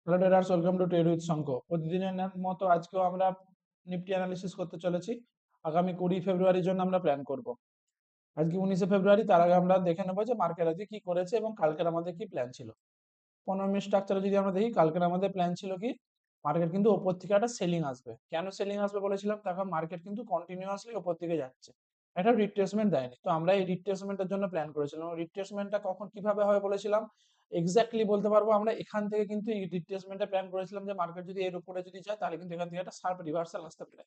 Hello traders, welcome to trade with Shankh. প্রতিদিনের মতো আজকেও আমরা নিফটি অ্যানালিসিস করতে চলেছি। আগামী 20 ফেব্রুয়ারির জন্য আমরা প্ল্যান করব। আজকে 19 ফেব্রুয়ারি, তার আগে আমরা দেখে নেবো যে মার্কেট আজকে কি করেছে এবং কালকের আমাদের কি প্ল্যান ছিল। 15 মিনিট স্ট্রাকচারে যদি আমরা দেখি, কালকের আমাদের প্ল্যান ছিল কি, মার্কেট কিন্তু ওপর থেকে একটা সেলিং আসবে। কেন সেলিং আসবে বলেছিলাম? তখন মার্কেট কিন্তু কন্টিনিউয়াসলি ওপর দিকে যাচ্ছে, একটা রিট্রেসমেন্ট দেয়নি। তো আমরা এই রিট্রেসমেন্টের জন্য প্ল্যান করেছিলাম। রিট্রেসমেন্টটা কখন কিভাবে হবে বলেছিলাম, এক্স্যাক্টলি বলতে পারবো। আমরা এখান থেকে কিন্তু এই রিট্রেসমেন্টে প্ল্যান করেছিলাম যে মার্কেট যদি এর উপরে যদি যায়, তাহলে কিন্তু এখান থেকে একটা শার্প রিভার্সাল আসতে পারে।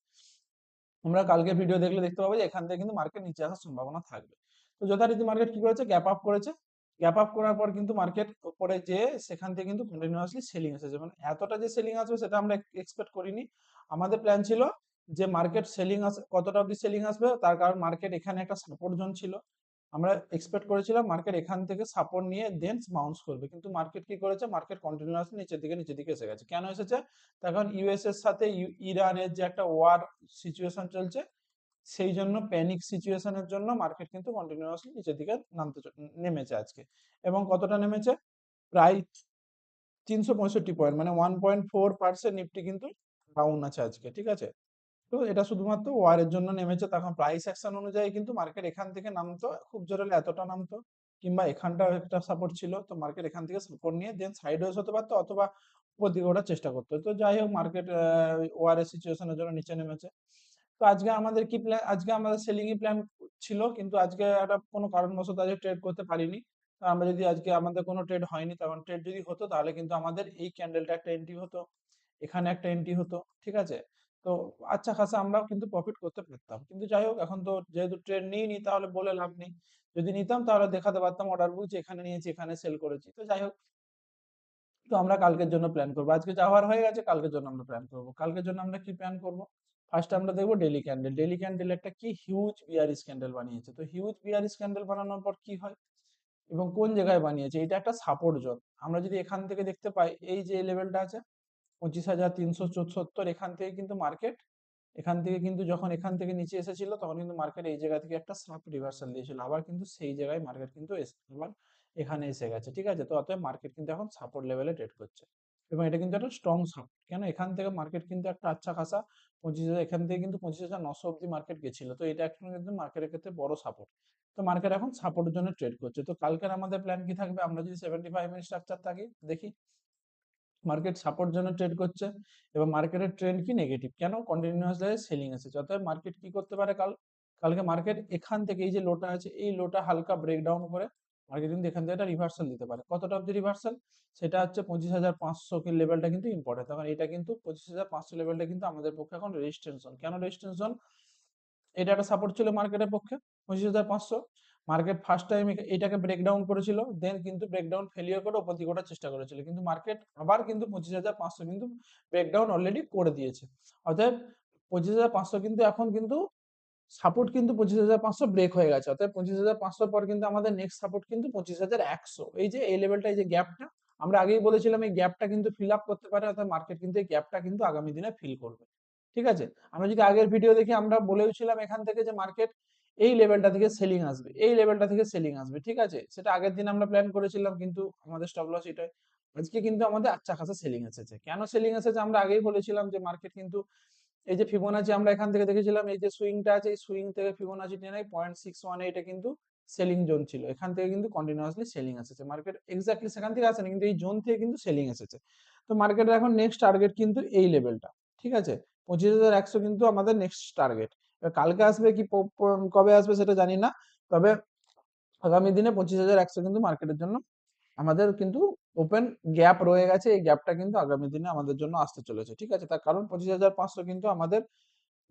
আমরা কালকে ভিডিও দেখলে দেখতে পাবো যে এখান থেকে কিন্তু মার্কেট নিচে আসার সম্ভাবনা থাকবে। তো যথারীতি মার্কেট কি করেছে, গ্যাপ আপ করেছে। গ্যাপ আপ করার পর কিন্তু মার্কেট উপরে যে সেখান থেকে কিন্তু কন্টিনিউয়াসলি সেলিং এসেছে। মানে এতটা যে সেলিং আসবে সেটা আমরা এক্সপেক্ট করিনি। আমাদের প্ল্যান ছিল যে মার্কেট সেলিং আসে, কতটা অবধি সেলিং আসবে, তার কারণ মার্কেট এখানে একটা সাপোর্ট জোন ছিল। আমরা এক্সপেক্ট করেছিলাম মার্কেট এখান থেকে সাপোর্ট নিয়ে দেন বাউন্স করবে, কিন্তু মার্কেট কি করেছে, মার্কেট কন্টিনিউয়াসলি নিচের দিকে এসে গেছে। কেন এসেছে? তখন ইউএস এর সাথে ইরানের যে একটা ওয়ার সিচুয়েশন চলছে, সেই জন্য প্যানিক সিচুয়েশনের জন্য মার্কেট কিন্তু কন্টিনিউয়াসলি নিচের দিকে নেমেছে আজকে। এবং কতটা নেমেছে? প্রায় 365 পয়েন্ট, মানে 1.4% নিফটি কিন্তু ডাউন আছে আজকে, ঠিক আছে। তো এটা শুধুমাত্র ওয়ারের জন্য নেমেছে। তখন প্রাইস অ্যাকশন অনুযায়ী কিন্তু মার্কেট এখান থেকে নামতো, খুব জোরে হলে এতটা নামতো, কিংবা এখানটাও একটা সাপোর্ট ছিল, তো মার্কেট এখান থেকে সাপোর্ট নিয়ে দেন সাইডওয়েজ হতে পারতো, অথবা উপর দিকে ওঠার চেষ্টা করতো। তো যাই হোক, মার্কেট ওয়ারের সিচুয়েশনের জন্য নিচে নেমেছে। তো আজকে আমাদের কি প্ল্যান, আজকে আমাদের সেলিং ই প্ল্যান ছিল, কিন্তু আজকে একটা কোনো কারণবশত আজকে ট্রেড করতে পারিনি। তো আমরা যদি আজকে আমাদের কোনো ট্রেড হয়নি, তখন ট্রেড যদি হতো তাহলে কিন্তু আমাদের এই ক্যান্ডেলটা একটা এন্ট্রি হতো, এখানে একটা এন্ট্রি হতো, ঠিক আছে। তো আচ্ছা খাসা আমরাও কিন্তু প্রফিট করতে পারতাম। কিন্তু যাই হোক, এখন তো যেহেতু ট্রেড নিইনি, তাহলে বলে লাভ নেই। যদি নিতাম তাহলে দেখাতে পারতাম অর্ডার বুক যে এখানে নিয়েছি, এখানে সেল করেছি। তো যাই হোক, তো আমরা কালকের জন্য প্ল্যান করবো। আজকে যাওয়ার হয়ে গেছে, কালকের জন্য আমরা প্ল্যান করবো। কালকের জন্য আমরা কি প্ল্যান করবো? ফার্স্ট আমরা দেখবো ডেলি ক্যান্ডেল। ডেলি ক্যান্ডেল একটা কি হিউজ বিয়ারিশ ক্যান্ডেল বানিয়েছে। তো হিউজ বিয়ারিশ ক্যান্ডেল বানানোর পর কি হয় এবং কোন জায়গায় বানিয়েছে, এটা একটা সাপোর্ট জোন। আমরা যদি এখান থেকে দেখতে পাই, এই যে লেভেলটা আছে 25,374, এখান থেকে কিন্তু মার্কেট, এখান থেকে কিন্তু যখন এখান থেকে নিচে এসেছিল, তখন কিন্তু মার্কেট এই জায়গা থেকে একটা শার্প রিভার্সাল দিয়েছিল। আবার কিন্তু সেই জায়গায় মার্কেট কিন্তু আবার এখানে এসে গেছে, ঠিক আছে। তো অতএব মার্কেট কিন্তু এখন সাপোর্ট লেভেলে ট্রেড করছে, এবং এটা কিন্তু একটা স্ট্রং সাপোর্ট। কেন? এখান থেকে মার্কেট কিন্তু একটা আচ্ছা খাসা 25,000, এখান থেকে কিন্তু 25,900 অব্দি মার্কেট গেছিল। তো এটা এখন কিন্তু মার্কেটের ক্ষেত্রে বড় সাপোর্ট। তো মার্কেট এখন সাপোর্টের জন্য ট্রেড করছে। তো কালকের আমাদের প্ল্যান কি থাকবে, আমরা যদি 75 মিনিট স্ট্রাকচার থাকি দেখি, মার্কেট সাপোর্ট জন্য ট্রেড করছে এবং মার্কেটের ট্রেন্ড কি নেগেটিভ। কেন? কন্টিনিউয়াসলি সেলিং এসেছে। অতএব মার্কেট কি করতে পারে, কালকে মার্কেট এখান থেকে এই যে লোটা আছে, এই লোটা হালকা ব্রেকডাউন করে মার্কেট কিন্তু এখান থেকে একটা রিভার্সাল দিতে পারে। কতটা অব্দি রিভার্সাল? সেটা হচ্ছে 25,500 কি লেভেলটা কিন্তু ইম্পর্টেন্ট। তখন এটা কিন্তু 25,500 লেভেলটা কিন্তু আমাদের পক্ষে এখন রেজিস্ট্যান্স জোন। কেন রেজিস্ট্যান্স জোন? এটা একটা সাপোর্ট ছিল মার্কেটের পক্ষে, 25,500। মার্কেট ফার্স্ট টাইম এটাকে ব্রেকডাউন করেছিল, দেন কিন্তু ব্রেকডাউন ফেলিয়ার করে উপর দিকে ওঠার চেষ্টা করেছিল, কিন্তু মার্কেট আবার কিন্তু 25,500 কিন্তু ব্রেকডাউন অলরেডি করে দিয়েছে। অতএব 25,500 কিন্তু এখন কিন্তু সাপোর্ট কিন্তু 25,500 ব্রেক হয়ে গেছে। অর্থাৎ 25,500 পর কিন্তু আমাদের নেক্সট সাপোর্ট কিন্তু 25,100। এই যে এই লেভেলটা, এই যে গ্যাপটা, আমরা আগেই বলেছিলাম এই গ্যাপটা কিন্তু ফিল আপ করতে পারে। অর্থাৎ মার্কেট কিন্তু এই গ্যাপটা কিন্তু আগামী দিনে ফিল করবে, ঠিক আছে। আমরা যদি আগের ভিডিও দেখি, আমরা বলেওছিলাম এখান থেকে যে মার্কেট এই লেভেলটা থেকে সেলিং আসবে, এই লেভেলটা থেকে সেলিং আসবে, ঠিক আছে। সেটা আগের দিন আমরা প্ল্যান করেছিলাম, কিন্তু আমাদের স্টপ লস এটাই। আজকে কিন্তু আমাদের আচ্ছা খাসা সেলিং এসেছে। কেন সেলিং এসেছে? আমরা আগেই বলেছিলাম যে মার্কেট কিন্তু এই যে ফিবোনাচি আমরা এখান থেকে দেখেছিলাম, এই যে সুইংটা আছে, এই সুইং থেকে ফিবোনাচি টেনে 0.618, এটা কিন্তু সেলিং জোন ছিল। এখান থেকে কিন্তু কন্টিনিউয়াসলি সেলিং এসেছে। মার্কেট এক্স্যাক্টলি সেখান থেকে আসেনি, কিন্তু এই জোন থেকে কিন্তু সেলিং এসেছে। তো মার্কেটের এখন নেক্সট টার্গেট কিন্তু এই লেভেলটা, ঠিক আছে। 25,100 কিন্তু আমাদের নেক্সট টার্গেট। কালকে আসবে কি কবে আসবে সেটা জানি না, তবে আগামী দিনে 25,100 কিন্তু মার্কেটের জন্য আমাদের কিন্তু ওপেন গ্যাপ রয়ে গেছে। এই গ্যাপটা কিন্তু আগামী দিনে আমাদের জন্য আসতে চলেছে, ঠিক আছে। তার কারণ 25,500 কিন্তু আমাদের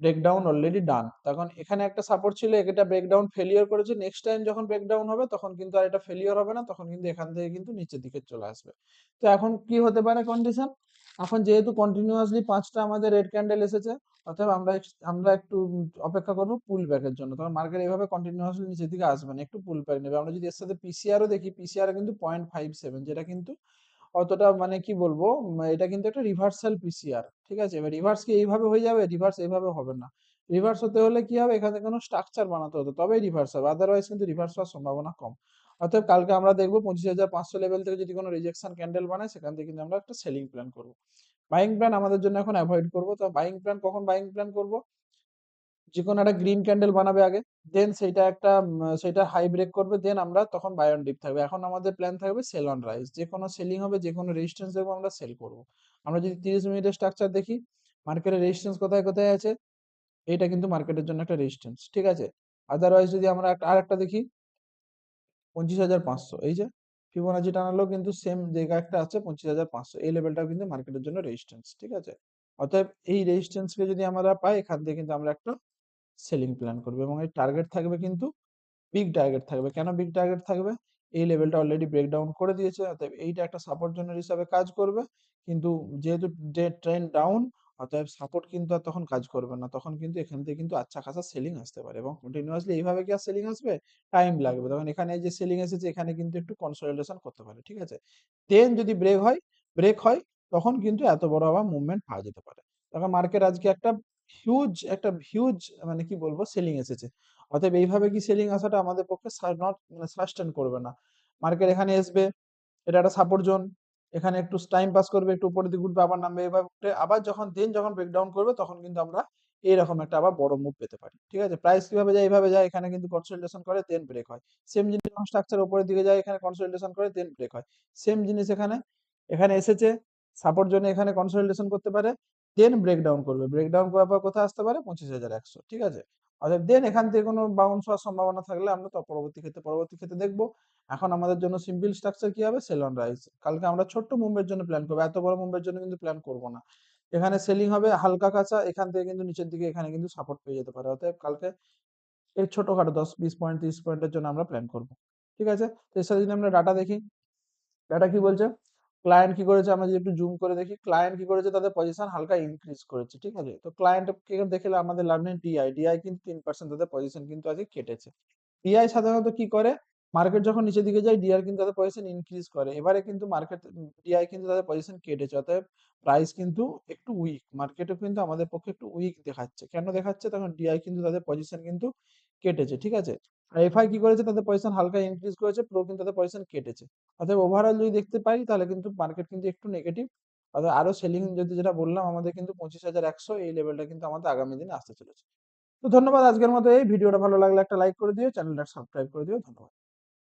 ব্রেকডাউন অলরেডি ডান। তখন এখানে একটা সাপোর্ট ছিল, এটা ব্রেকডাউন ফেলিয়ার করেছে। নেক্সট টাইম যখন ব্রেকডাউন হবে, তখন কিন্তু আর এটা ফেলিয়ার হবে না, তখন কিন্তু এখান থেকে কিন্তু নিচের দিকে চলে আসবে। তো এখন কি হতে পারে কন্ডিশন, এখন যেহেতু কন্টিনিউয়াসলি 5টা আমাদের রেড ক্যান্ডেল এসেছে, অতএব আমরা একটু অপেক্ষা করবো পুল ব্যাকের জন্য। তখন মার্কেট এইভাবে কন্টিনিউয়াসলি নিচের দিকে আসবে না, একটু পুল ব্যাক নেবে। আমরা যদি এর সাথে পিসিআরও দেখি, পিসিআর কিন্তু 0.57, যেটা কিন্তু অতটা মানে কি বলবো, এটা কিন্তু একটা রিভার্সাল পিসিআর, ঠিক আছে। এবার রিভার্স কি এইভাবে হয়ে যাবে? রিভার্স এইভাবে হবে না। রিভার্স হতে হলে কি হবে, এখানে কোনো স্ট্রাকচার বানাতে হতো, তবেই রিভার্স হবে, আদারওয়াইজ কিন্তু রিভার্স হওয়ার সম্ভাবনা কম। অতএব কালকে আমরা দেখবো 25,500 লেভেল থেকে যদি কোনো রিজেকশন ক্যান্ডেল বানায় সেখান থেকে কিন্তু আমরা একটা সেলিং প্ল্যান করব। বাইং প্ল্যান আমাদের জন্য এখন অ্যাভয়েড করবো। তো বাইং প্ল্যান কখন বাইং প্ল্যান করব? যে কোনো একটা গ্রিন ক্যান্ডেল বানাবে আগে, দেন সেইটা একটা সেইটা হাই ব্রেক করবে, দেন আমরা তখন বাই অন ডিপ থাকবে। এখন আমাদের প্ল্যান থাকবে সেল অন রাইজ, যে কোনো সেলিং হবে, যে কোনো রেজিস্ট্যান্স দেখবো আমরা সেল করব। আমরা যদি 30 মিনিটের স্ট্রাকচার দেখি, মার্কেটের রেজিস্ট্যান্স কোথায় কোথায় আছে, এইটা কিন্তু মার্কেটের জন্য একটা রেজিস্ট্যান্স, ঠিক আছে। আদারওয়াইজ যদি আমরা আরেকটা দেখি 25,500, এই যে ফিবোনাচি টানালেও কিন্তু সেম জায়গা একটা আছে 25,500, এই লেভেলটাও কিন্তু মার্কেটের জন্য রেজিস্ট্যান্স, ঠিক আছে। অতএব এই রেজিস্ট্যান্সকে যদি আমরা পাই, এখান থেকে কিন্তু আমরা একটা সেলিং প্ল্যান করবো, এবং এই টার্গেট থাকবে কিন্তু বিগ টার্গেট থাকবে। কেন বিগ টার্গেট থাকবে? এই লেভেলটা অলরেডি ব্রেকডাউন করে দিয়েছে, অতএব এইটা একটা সাপোর্ট জোনের হিসাবে কাজ করবে। কিন্তু যেহেতু ট্রেন্ড ডাউন, অতএব সাপোর্ট কিন্তু আর তখন কাজ করবে না, তখন কিন্তু এখান থেকে কিন্তু আচ্ছা খাসা সেলিং আসতে পারে, এবং কন্টিনিউয়াসলি এইভাবে কি আর সেলিং আসবে? টাইম লাগবে। তখন এখানে যে সেলিং এসেছে, এখানে কিন্তু একটু কনসলিডেশন করতে পারে, ঠিক আছে। দেন যদি ব্রেক হয় তখন কিন্তু এত বড় আবার মুভমেন্ট পাওয়া যেতে পারে। তখন মার্কেট আজকে একটা হিউজ মানে কি বলবো সেলিং এসেছে। অতএব এইভাবে কি সেলিং আসাটা আমাদের পক্ষে নট মানে সাস্টেন করবে না। মার্কেট এখানে আসবে, এটা একটা সাপোর্ট জোন, এখানে একটু টাইম পাস করবে, একটু উপরের দিকে উঠবে, আবার নামবে, এভাবে আবার যখন ব্রেকডাউন করবে তখন কিন্তু আমরা এইরকম একটা আবার বড় মুভ পেতে পারি, ঠিক আছে। প্রাইস কিভাবে যায়? এইভাবে যায়, এখানে কিন্তু কনসলিডেশন করে দেন ব্রেক হয়। সেম জিনিস যখন স্ট্রাকচার উপরের দিকে যায়, এখানে কনসলিডেশন করে দেন ব্রেক হয়। সেম জিনিস এখানে এখানে এসেছে সাপোর্ট জোনে, এখানে কনসলিডেশন করতে পারে, দেন ব্রেকডাউন করবে, ব্রেকডাউন করার পর কোথায় আসতে পারে? 25,100, ঠিক আছে। অর্থাৎ দেন এখান থেকে কোনো বাউন্স হওয়ার সম্ভাবনা থাকলে আমরা তো পরবর্তী ক্ষেত্রে দেখবো। এখন আমাদের জন্য সিম্পল স্ট্রাকচার কি হবে? Cell on rise. কালকে আমরা ছোট্ট মুভের জন্য প্ল্যান করবো, এত বড় মুভের জন্য কিন্তু প্ল্যান করব না। এখানে সেলিং হবে হালকা কাঁচা, এখান থেকে কিন্তু নিচের দিকে এখানে কিন্তু সাপোর্ট পেয়ে যেতে পারে। অতএব কালকে এই ছোটখাটো 10-20 পয়েন্ট 30 পয়েন্টের জন্য আমরা প্ল্যান করব, ঠিক আছে। তো এর সাথে যদি আমরা ডাটা দেখি, ডাটা কি বলছে? ক্লায়েন্ট কি করেছে, আমরা যদি একটু জুম করে দেখি, ক্লায়েন্ট কি করেছে, তাদের পজিশন হালকা ইনক্রিজ করেছে, ঠিক আছে। তো ক্লায়েন্ট কে দেখলে আমাদের লাভ নেই, ডিআই কিন্তু 3% তাদের পজিশন কিন্তু আজকে কেটেছে। ডিআই সাধারণত কি করে? মার্কেট যখন নিচের দিকে যায়, ডিআর কিন্তু তাদের পজিশন ইনক্রিজ করে। এবারে কিন্তু মার্কেট ডিআই কিন্তু তাদের পজিশন কেটেছে, অতএব প্রাইস কিন্তু একটু উইক, মার্কেটও কিন্তু আমাদের পক্ষে একটু উইক দেখাচ্ছে। কেন দেখাচ্ছে? তখন ডিআই কিন্তু তাদের পজিশন কিন্তু কেটেছে, ঠিক আছে। আর এফআই কি করেছে? তাদের পজিশন হালকা ইনক্রিজ করেছে, প্রো কিন্তু তাদের পজিশন কেটেছে। অতএব ওভারঅল যদি দেখতে পাই, তাহলে কিন্তু মার্কেট কিন্তু একটু নেগেটিভ। অর্থাৎ আরো সেলিং, যদি যেটা বললাম, আমাদের কিন্তু 25,100 এই লেভেলটা কিন্তু আমাদের আগামী দিনে আসতে চলেছে। তো ধন্যবাদ, আজকের মতো এই ভিডিওটা ভালো লাগলে একটা লাইক করে দিও, চ্যানেলটা সাবস্ক্রাইব করে দিও, ধন্যবাদ।